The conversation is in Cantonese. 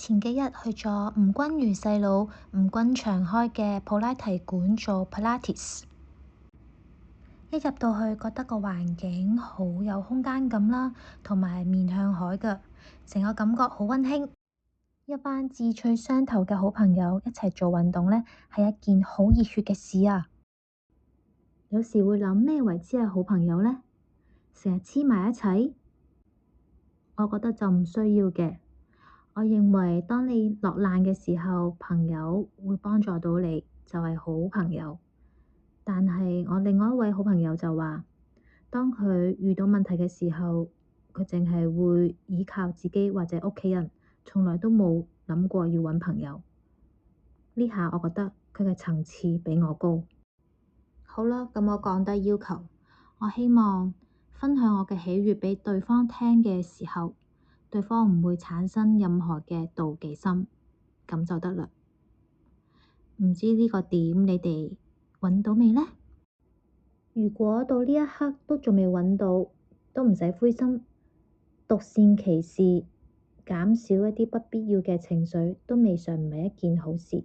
前幾日去咗吳君如細佬吳君祥開嘅普拉提館做 Pilates，一入到去覺得個環境好有空間感啦，同埋面向海㗎，成個感覺好溫馨。一班志趣相投嘅好朋友一齊做運動呢，係一件好熱血嘅事啊！有時會諗咩為之係好朋友呢？成日黐埋一齊？我覺得就唔需要嘅。我認為當你落難嘅時候，朋友會幫助到你，就係好朋友。但係我另外一位好朋友就話，當佢遇到問題嘅時候，佢淨係會依靠自己或者屋企人，從來都冇諗過要揾朋友。呢下我覺得佢嘅層次比我高。好啦，咁我降低要求，我希望分享我嘅喜悅畀對方聽嘅時候，對方唔會產生任何嘅妒忌心，咁就得啦。唔知呢個點你哋揾到未呢？如果到呢一刻都仲未揾到，都唔使灰心，獨善其事，減少一啲不必要嘅情緒，都未嘗唔係一件好事。